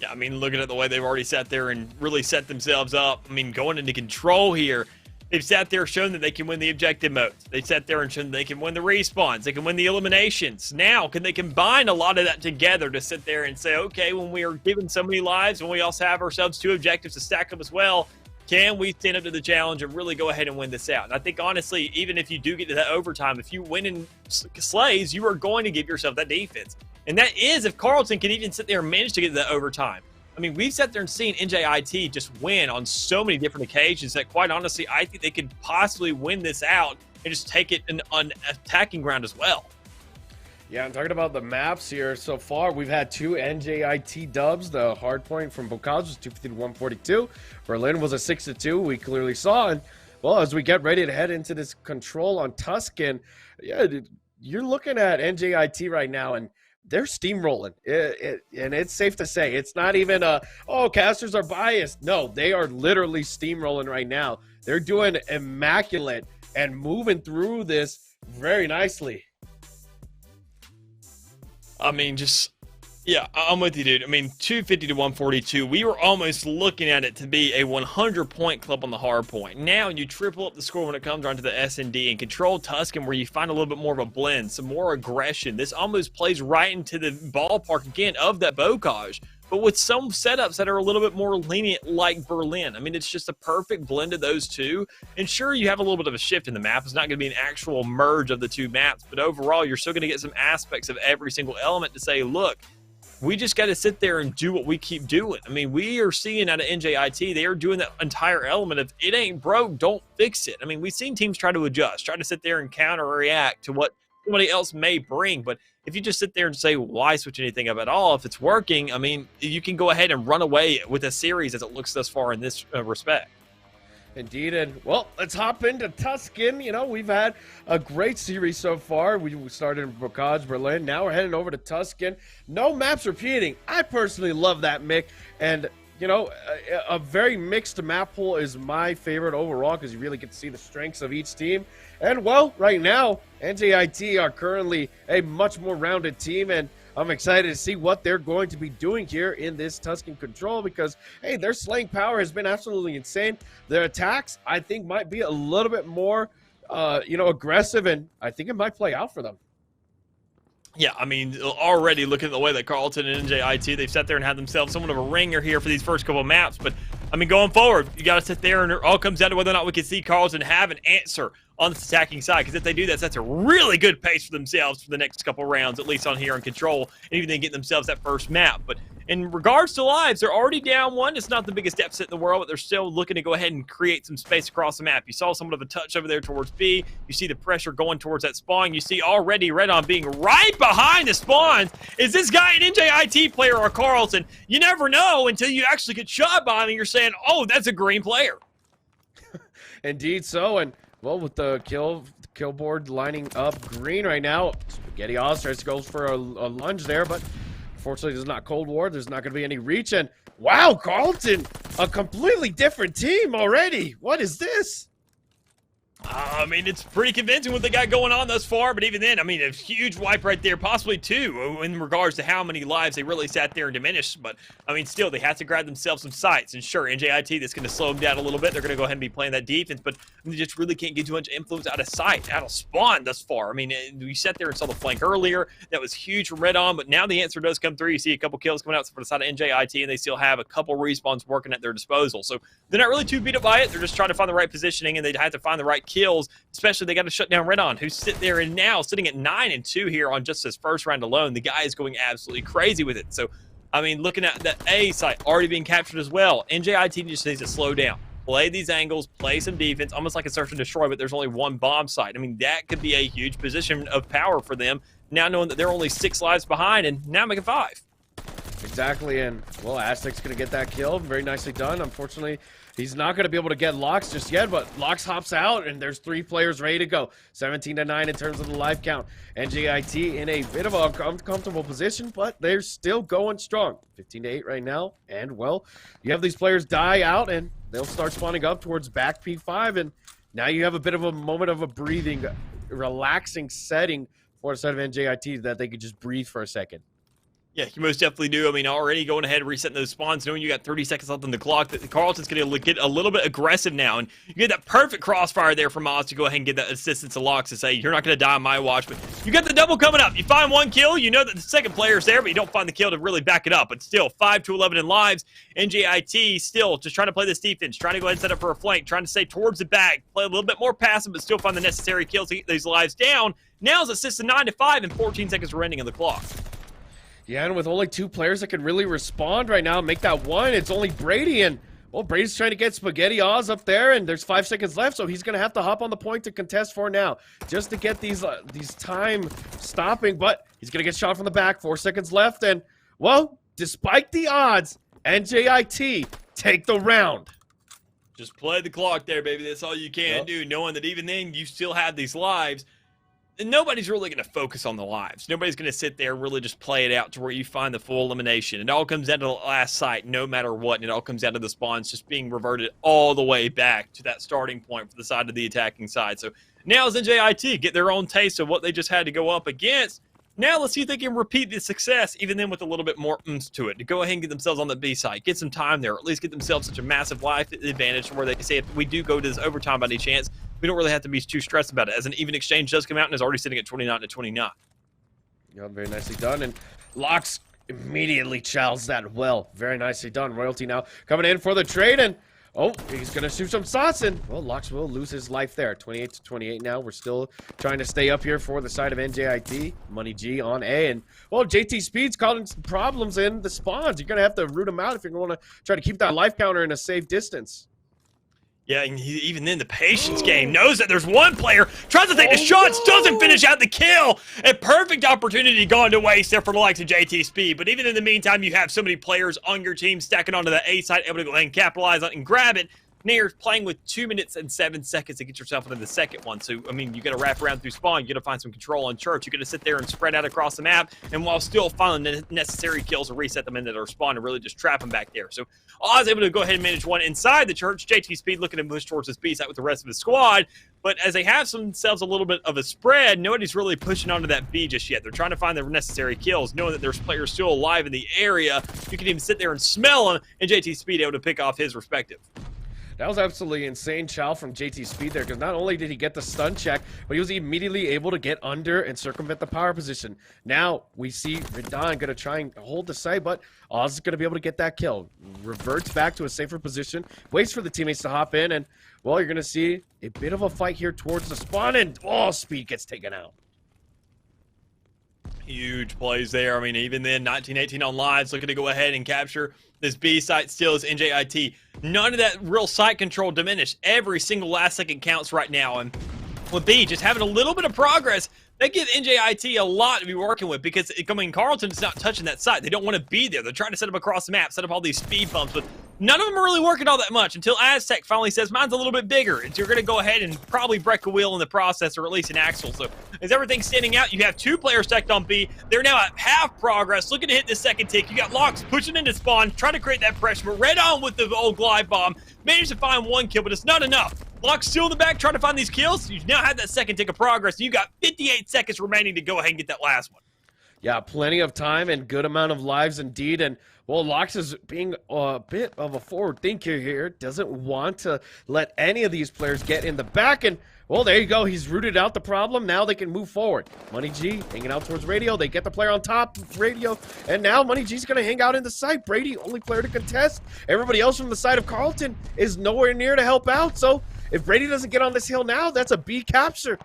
Yeah, I mean, looking at the way they've already sat there and really set themselves up. I mean, going into control here, they've sat there shown that they can win the objective modes. They've sat there and shown they can win the respawns. They can win the eliminations. Now, can they combine a lot of that together to sit there and say, okay, when we are given so many lives, when we also have ourselves 2 objectives to stack up as well, can we stand up to the challenge and really go ahead and win this out? And I think, honestly, even if you do get to that overtime, if you win in slays, you are going to give yourself that defense. And that is if Carleton can even sit there and manage to get to that overtime. I mean, we've sat there and seen NJIT just win on so many different occasions that, quite honestly, I think they could possibly win this out and just take it on attacking ground as well. Yeah, I'm talking about the maps here. So far, we've had 2 NJIT dubs. The hard point from Bocage was 250 to 142. Berlin was a 6-2. We clearly saw. And, well, as we get ready to head into this control on Tuscan, yeah, dude, you're looking at NJIT right now, and they're steamrolling. And it's safe to say, it's not even casters are biased. No, they are literally steamrolling right now. They're doing immaculate and moving through this very nicely. I mean, yeah, I'm with you, dude. I mean, 250 to 142, we were almost looking at it to be a 100-point club on the hard point. Now you triple up the score when it comes down to the S&D and control Tuscan, where you find a little bit more of a blend, some more aggression. This almost plays right into the ballpark, again, of that Bocage, but with some setups that are a little bit more lenient like Berlin. I mean, it's just a perfect blend of those two. And sure, you have a little bit of a shift in the map. It's not going to be an actual merge of the 2 maps, but overall, you're still going to get some aspects of every single element to say, look, we just got to sit there and do what we keep doing. I mean, we are seeing out of NJIT, they are doing that entire element of it ain't broke, don't fix it. I mean, we've seen teams try to adjust, try to sit there and counter react to what somebody else may bring. But if you just sit there and say, why switch anything up at all? If it's working, I mean, you can go ahead and run away with a series as it looks thus far in this respect. Indeed, and well, let's hop into Tuscan. We've had a great series so far. We started in Bocage, Berlin. Now we're heading over to Tuscan. No maps repeating. I personally love that, Mick. And, a very mixed map pool is my favorite overall because you really get to see the strengths of each team. And, well, right now, NJIT are currently a much more rounded team, and I'm excited to see what they're going to be doing here in this Tuscan control because, hey, their slaying power has been absolutely insane. Their attacks, I think, might be a little bit more, aggressive, and I think it might play out for them. Yeah, I mean, already looking at the way that Carleton and NJIT, they've sat there and had themselves somewhat of a ringer here for these first couple of maps. But, I mean, going forward, you got to sit there and it all comes down to whether or not we can see Carleton have an answer on the attacking side. Because if they do that, that's a really good pace for themselves for the next couple rounds, at least on here in control, and even then get themselves that first map. But in regards to lives, they're already down 1. It's not the biggest deficit in the world, but they're still looking to go ahead and create some space across the map. You saw somewhat of a touch over there towards B. You see the pressure going towards that spawn. You see already Redon being right behind the spawns. Is this guy an NJIT player or Carleton? You never know until you actually get shot by him and you're saying, oh, that's a green player. Indeed so, and well, with the kill board lining up green right now, Spaghetti Ostrich goes for a lunge there, but unfortunately there's not Cold War. There's not going to be any reach, and wow, Carleton, a completely different team already. What is this? I mean, it's pretty convincing what they got going on thus far, but even then, I mean, a huge wipe right there, possibly 2 in regards to how many lives they really sat there and diminished. But, I mean, still, they have to grab themselves some sights. And sure, NJIT, that's going to slow them down a little bit. They're going to go ahead and be playing that defense, but they just really can't get too much influence out of sight, out of spawn thus far. I mean, we sat there and saw the flank earlier. That was huge from Red On, but now the answer does come through. You see a couple kills coming out for the side of NJIT, and they still have a couple respawns working at their disposal. So they're not really too beat up by it. They're just trying to find the right positioning, and they have to find the right kills, especially they got to shut down Redon, who's sitting there and now sitting at 9-2 here on just his first round alone. The guy is going absolutely crazy with it. So, I mean, looking at the A site already being captured as well, NJIT just needs to slow down, play these angles, play some defense, almost like a search and destroy, but there's only 1 bomb site. I mean, that could be a huge position of power for them now knowing that they're only 6 lives behind and now making 5. Exactly, and well, Aztec's gonna get that kill. Very nicely done. Unfortunately, he's not gonna be able to get Lox just yet, but Lox hops out, and there's 3 players ready to go. 17-9 in terms of the life count. NJIT in a bit of a uncomfortable position, but they're still going strong. 15-8 right now, and well, you have these players die out, and they'll start spawning up towards back P5, and now you have a bit of a moment of a breathing, relaxing setting for the side of NJIT that they could just breathe for a second. Yeah, you most definitely do. I mean, already going ahead and resetting those spawns, knowing you got 30 seconds left on the clock, that Carleton's going to get a little bit aggressive now. And you get that perfect crossfire there from Oz to go ahead and get that assistance to Lox to say, you're not going to die on my watch. But you got the double coming up. You find 1 kill. You know that the second player's there, but you don't find the kill to really back it up. But still, 5-11 in lives. NJIT still just trying to play this defense, trying to go ahead and set up for a flank, trying to stay towards the back, play a little bit more passive, but still find the necessary kills to get these lives down. Now it's assisted 9-5 and 14 seconds remaining on the clock. Yeah, and with only 2 players that can really respond right now, make that 1, it's only Brady, and well, Brady's trying to get Spaghetti Oz up there, and there's 5 seconds left, so he's going to have to hop on the point to contest for now, just to get these time stopping, but he's going to get shot from the back, 4 seconds left, and well, despite the odds, NJIT take the round. Just play the clock there, baby. That's all you can do, knowing that even then you still have these lives. And nobody's really going to focus on the lives. Nobody's going to sit there and really just play it out to where you find the full elimination. It all comes down to the last sight, no matter what. And it all comes down to the spawns just being reverted all the way back to that starting point for the side of the attacking side. So now as NJIT get their own taste of what they just had to go up against. Now let's see if they can repeat the success, even then with a little bit more oomph to it, to go ahead and get themselves on the B side, get some time there, or at least get themselves such a massive life advantage where they can say if we do go to this overtime by any chance, we don't really have to be too stressed about it, as an even exchange does come out and is already sitting at 29-29. Yeah, very nicely done, and Lox immediately chows that well. Very nicely done. Royalty now coming in for the trade, and oh, he's going to shoot some shots, and well, Lox will lose his life there. 28-28 now. We're still trying to stay up here for the side of NJIT. Money G on A, and well, JT Speed's causing some problems in the spawns. You're going to have to root him out if you're going to try to keep that life counter in a safe distance. Yeah, and even then, the patience game knows that there's one player, tries to take the shots, doesn't finish out the kill. A perfect opportunity gone to waste there for the likes of JT Speed. But even in the meantime, you have so many players on your team stacking onto the A side, able to go ahead and capitalize on it and grab it. Now you're playing with 2 minutes and 7 seconds to get yourself into the second one. So, I mean, you got to wrap around through spawn. You got to find some control on church. You got to sit there and spread out across the map. And while still finding the necessary kills to reset them into their spawn and really just trap them back there. So, Oz able to go ahead and manage one inside the church. JT Speed looking to push towards his B side with the rest of his squad. But as they have themselves a little bit of a spread, nobody's really pushing onto that B just yet. They're trying to find the necessary kills, knowing that there's players still alive in the area. You can even sit there and smell them, and JT Speed able to pick off his respective. That was absolutely insane chow from JT Speed there, because not only did he get the stun check, but he was immediately able to get under and circumvent the power position. Now we see Ridan going to try and hold the site, but Oz is going to be able to get that kill. Reverts back to a safer position, waits for the teammates to hop in, and well, you're going to see a bit of a fight here towards the spawn, and oh, Speed gets taken out. Huge plays there. I mean, even then, 19-18 on lives, looking to go ahead and capture this B site still is NJIT. None of that real site control diminished. Every single last second counts right now. And with B just having a little bit of progress, they give NJIT a lot to be working with, because, I mean, Carleton's not touching that site. They don't want to be there. They're trying to set up across the map, set up all these speed bumps, but none of them are really working all that much until Aztec finally says, mine's a little bit bigger. And so you're going to go ahead and probably break a wheel in the process, or at least an axle. So as everything's standing out, you have 2 players stacked on B. They're now at half progress, looking to hit the second tick. You got Lox pushing into spawn, trying to create that pressure, but Red on with the old glide bomb. Managed to find 1 kill, but it's not enough. Lox still in the back trying to find these kills. You now have that second tick of progress. You got 58 seconds remaining to go ahead and get that last one. Yeah, plenty of time and good amount of lives indeed. And well, Lox is being a bit of a forward thinker here. Doesn't want to let any of these players get in the back. And well, there you go. He's rooted out the problem. Now they can move forward. Money G hanging out towards Radio. They get the player on top of Radio. And now Money G's going to hang out in the site. Brady, only player to contest. Everybody else from the side of Carleton is nowhere near to help out. So if Brady doesn't get on this hill now, that's a B capture.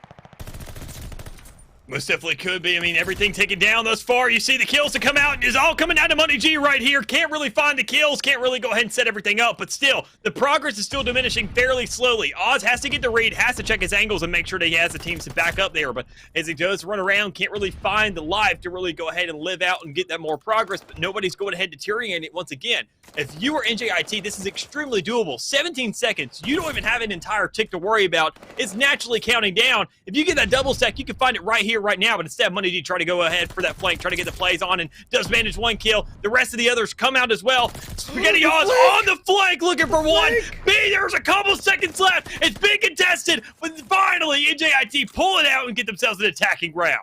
Most definitely could be. I mean, everything taken down thus far. You see the kills to come out, and it's all coming down to Money G right here. Can't really find the kills. Can't really go ahead and set everything up. But still, the progress is still diminishing fairly slowly. Oz has to get the read, has to check his angles and make sure that he has the teams to back up there. But as he does run around, can't really find the life to really go ahead and live out and get that more progress. But nobody's going ahead deteriorating it once again. If you are NJIT, this is extremely doable. 17 seconds. You don't even have an entire tick to worry about. It's naturally counting down. If you get that double stack, you can find it right here, right now, but instead Money D try to go ahead for that flank, try to get the plays on, and does manage one kill. The rest of the others come out as well. Spaghetti Oz on the flank looking for one. B, there's a couple seconds left. It's been contested, but finally NJIT pull it out and get themselves an attacking round.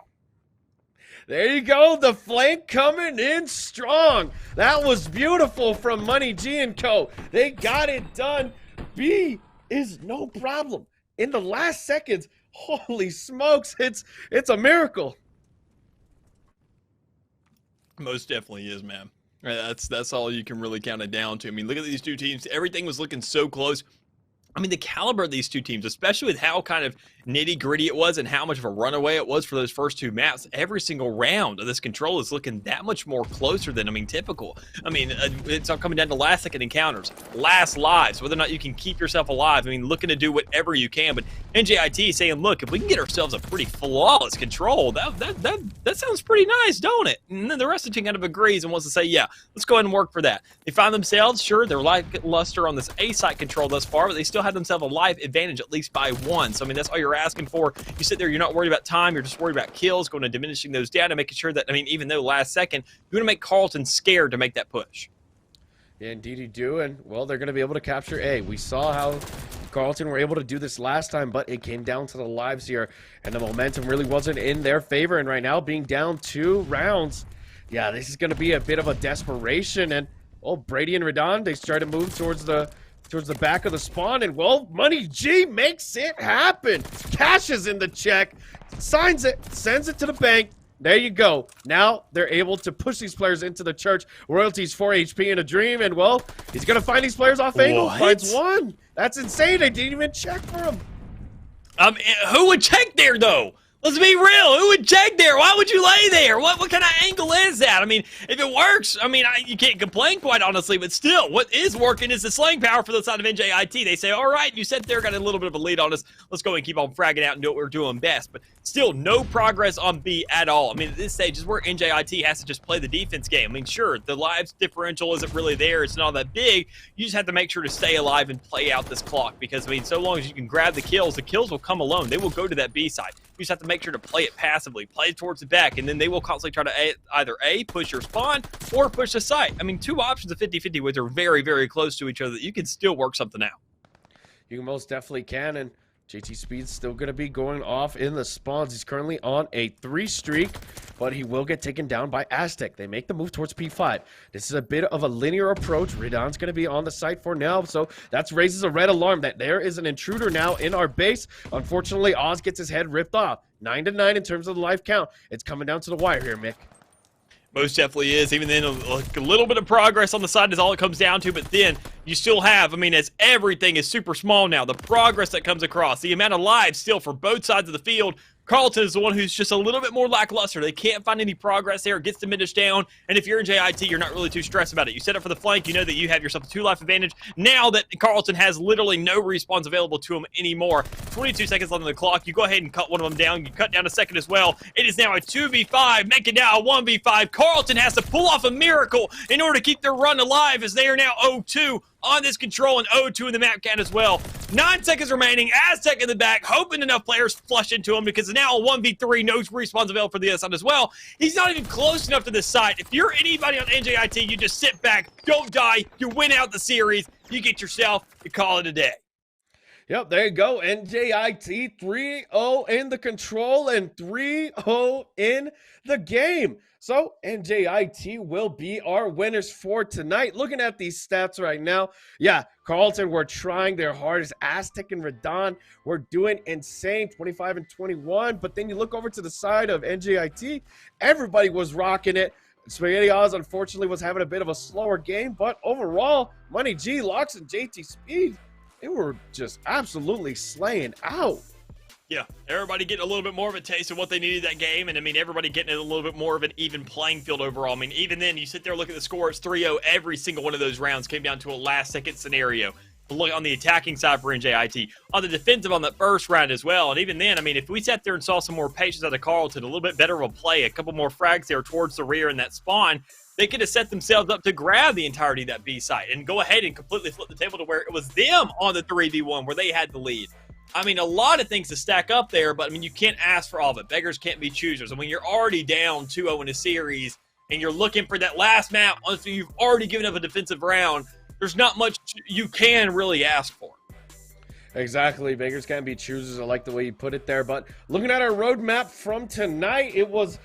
There you go, the flank coming in strong. That was beautiful from Money G and Co. They got it done. B is no problem. In the last seconds, holy smokes, it's a miracle. Most definitely is, man. That's all you can really count it down to. I mean, look at these two teams. Everything was looking so close. I mean, the caliber of these two teams, especially with how kind of nitty-gritty it was and how much of a runaway it was for those first two maps, every single round of this control is looking that much more closer than, typical. I mean, it's all coming down to last-second encounters, last lives, whether or not you can keep yourself alive. I mean, looking to do whatever you can, but NJIT is saying, look, if we can get ourselves a pretty flawless control, that sounds pretty nice, don't it? And then the rest of the team kind of agrees and wants to say, yeah, let's go ahead and work for that. They find themselves, sure, they're lackluster on this A-site control thus far, but they still have themselves a life advantage at least by one. So, that's all you're asking for. You sit there, you're not worried about time, you're just worried about kills, going and diminishing those down and making sure that, even though last second, you want to make Carleton scared to make that push. Yeah, indeed you do, and, well, they're going to be able to capture A. We saw how Carleton were able to do this last time, but it came down to the lives here, and the momentum really wasn't in their favor, and right now, being down 2 rounds, yeah, this is going to be a bit of a desperation, and, well, Brady and Radon, they try to move towards the back of the spawn, and, well, Money G makes it happen. Cashes in the check, signs it, sends it to the bank. There you go. Now they're able to push these players into the church. Royalties 4 HP in a dream, and, well, he's going to find these players off angle. Finds one. That's insane. They didn't even check for him. Who would check there, though? Let's be real. Who would check there? Why would you lay there? What kind of angle is that? If it works, you can't complain, quite honestly, but still, what is working is the slaying power for the side of NJIT. They say, all right, you sat there, got a little bit of a lead on us. Let's go and keep on fragging out and do what we're doing best. But still, no progress on B at all. At this stage is where NJIT has to just play the defense game. Sure, the lives differential isn't really there. It's not that big. You just have to make sure to stay alive and play out this clock because, so long as you can grab the kills will come alone. They will go to that B side. You just have to make sure to play it passively, play it towards the back, and then they will constantly try to either A, push your spawn, or push the site. Two options of 50-50, which are very, very close to each other that you can still work something out. You most definitely can, and JT Speed's still going to be going off in the spawns. He's currently on a 3 streak, but he will get taken down by Aztec. They make the move towards P5. This is a bit of a linear approach. Radon's going to be on the site for now, so that raises a red alarm that there is an intruder now in our base. Unfortunately, Oz gets his head ripped off. 9-9 in terms of the life count. It's coming down to the wire here, Mick. Most definitely is. Even then, a little bit of progress on the side is all it comes down to, but then you still have, as everything is super small now, the progress that comes across, the amount of lives still for both sides of the field, Carleton is the one who's just a little bit more lackluster. They can't find any progress there. It gets diminished down. And if you're in JIT, you're not really too stressed about it. You set up for the flank. You know that you have yourself a 2-life advantage. Now that Carleton has literally no respawns available to him anymore. 22 seconds left on the clock. You go ahead and cut one of them down. You cut down a second as well. It is now a 2v5, making now a 1v5. Carleton has to pull off a miracle in order to keep their run alive as they are now 0-2 on this control and 0-2 in the map count as well. 9 seconds remaining. Aztec in the back, hoping enough players flush into him because now a 1v3, no respawns available for the other side as well. He's not even close enough to this side. If you're anybody on NJIT, you just sit back, don't die, you win out the series, you get yourself, you call it a day. Yep, there you go. NJIT 3-0 in the control and 3-0 in the game. So NJIT will be our winners for tonight. Looking at these stats right now, yeah, Carleton were trying their hardest. Aztec and Radon were doing insane, 25 and 21. But then you look over to the side of NJIT, everybody was rocking it. Spaghetti Oz, unfortunately, was having a bit of a slower game. But overall, Money G, Locks, and JT Speed, they were just absolutely slaying out. Yeah, everybody getting a little bit more of a taste of what they needed that game, and I mean, everybody getting a little bit more of an even playing field overall. I mean, even then, you sit there, look at the score, it's 3-0. Every single one of those rounds came down to a last-second scenario. Look on the attacking side for NJIT, on the defensive on that first round as well. And even then, I mean, if we sat there and saw some more patience out of Carleton, a little bit better of a play, a couple more frags there towards the rear in that spawn, they could have set themselves up to grab the entirety of that B site and go ahead and completely flip the table to where it was them on the 3v1 where they had the lead. I mean, a lot of things to stack up there, but I mean, you can't ask for all of it. Beggars can't be choosers. I mean, you're already down 2-0 in a series, and you're looking for that last map. So you've already given up a defensive round. There's not much you can really ask for. Exactly. Beggars can't be choosers. I like the way you put it there. But looking at our roadmap from tonight, it was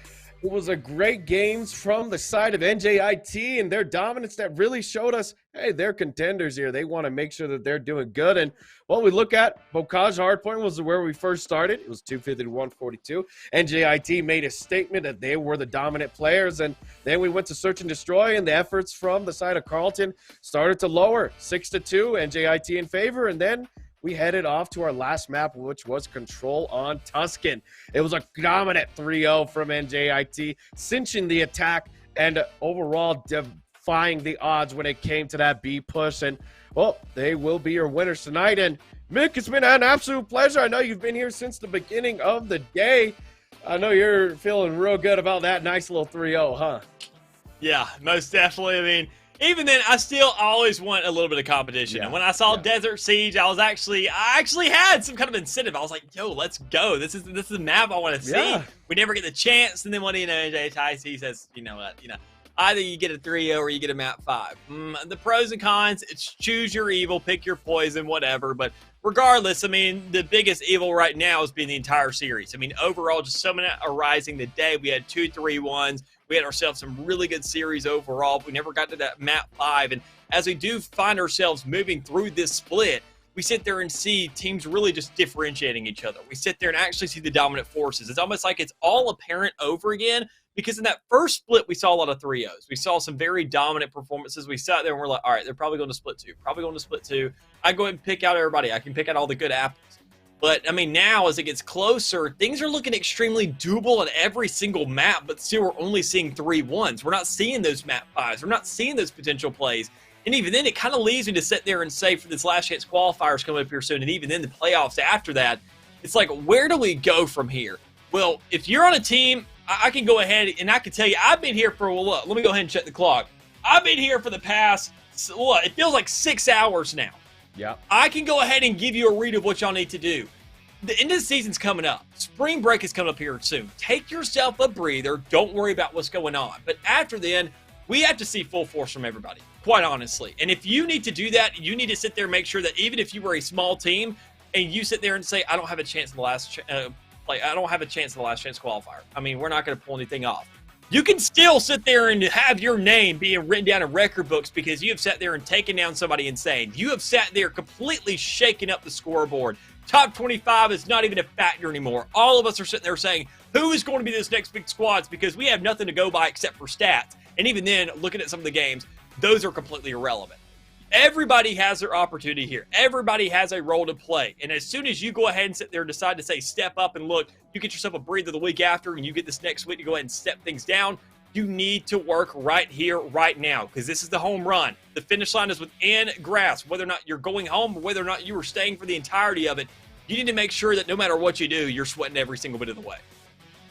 a great games from the side of NJIT and their dominance that really showed us, hey, they're contenders here. They want to make sure that they're doing good. And what we look at, Bocage Hardpoint was where we first started. It was 250 to 142. NJIT made a statement that they were the dominant players. And then we went to search and destroy, and the efforts from the side of Carleton started to lower 6-2, NJIT in favor. And then we headed off to our last map, which was Control on Tuscan. It was a dominant 3-0 from NJIT, cinching the attack and overall defying the odds when it came to that B push. And, well, they will be your winners tonight. And, Mick, it's been an absolute pleasure. I know you've been here since the beginning of the day. I know you're feeling real good about that nice little 3-0, huh? Yeah, most definitely. I mean, even then, I always want a little bit of competition. And when I saw Desert Siege, I actually had some kind of incentive. I was like, yo, let's go. This is the map I want to see. We never get the chance. And then what do you know, NJIT says, you know what, either you get a 3-0 or you get a map 5. The pros and cons, it's choose your evil, pick your poison, whatever. But regardless, I mean, the biggest evil right now has been the entire series. I mean, overall, just summing it, arising the day, we had 2 3-1s. We had ourselves some really good series overall. We never got to that map 5. And as we do find ourselves moving through this split, we sit there and see teams really just differentiating each other. We sit there and actually see the dominant forces. It's almost like it's all apparent over again, because in that first split, we saw a lot of 3-0s. We saw some very dominant performances. We sat there and we're like, all right, they're probably going to split 2. Probably going to split 2. I go ahead and pick out everybody. I can pick out all the good apples. But, I mean, now as it gets closer, things are looking extremely doable on every single map, but still we're only seeing 3-1s. We're not seeing those map 5s. We're not seeing those potential plays. And even then, it kind of leaves me to sit there and say for this last chance qualifiers coming up here soon, and even then the playoffs after that, it's like, where do we go from here? Well, if you're on a team, I can go ahead and I can tell you, I've been here for, well, look, let me go ahead and check the clock. I've been here for the past, what, it feels like 6 hours now. Yeah. I can go ahead and give you a read of what y'all need to do. The end of the season's coming up. Spring break is coming up here soon. Take yourself a breather. Don't worry about what's going on. But after then, we have to see full force from everybody, quite honestly. And if you need to do that, you need to sit there and make sure that even if you were a small team and you sit there and say, I don't have a chance in the last I don't have a chance in the last chance qualifier. I mean, we're not going to pull anything off. You can still sit there and have your name being written down in record books because you have sat there and taken down somebody insane. You have sat there completely shaking up the scoreboard. Top 25 is not even a factor anymore. All of us are sitting there saying, who is going to be this next big squads? Because we have nothing to go by except for stats. And even then, looking at some of the games, those are completely irrelevant. Everybody has their opportunity here. Everybody has a role to play. And as soon as you go ahead and sit there and decide to say, step up and look, you get yourself a breather the week after and you get this next week to go ahead and step things down, you need to work right here, right now, because this is the home run. The finish line is within grasp. Whether or not you're going home or whether or not you are staying for the entirety of it, you need to make sure that no matter what you do, you're sweating every single bit of the way.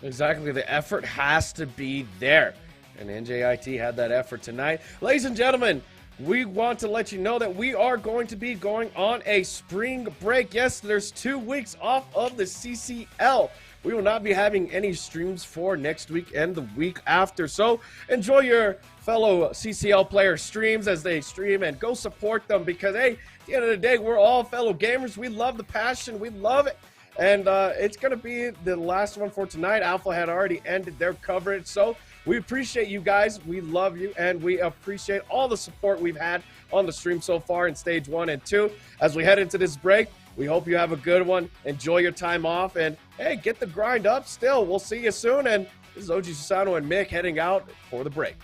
Exactly. The effort has to be there. And NJIT had that effort tonight. Ladies and gentlemen, we want to let you know that we are going to be going on a spring break. Yes, there's 2 weeks off of the CCL. We will not be having any streams for next week and the week after. So enjoy your fellow CCL player streams as they stream and go support them because, hey, at the end of the day, we're all fellow gamers. We love the passion. We love it. And it's going to be the last one for tonight. Alpha had already ended their coverage. So we appreciate you guys. We love you. And we appreciate all the support we've had on the stream so far in stage 1 and 2. As we head into this break, we hope you have a good one. Enjoy your time off. And, hey, get the grind up still. We'll see you soon. And this is OG Susano and Mick heading out for the break.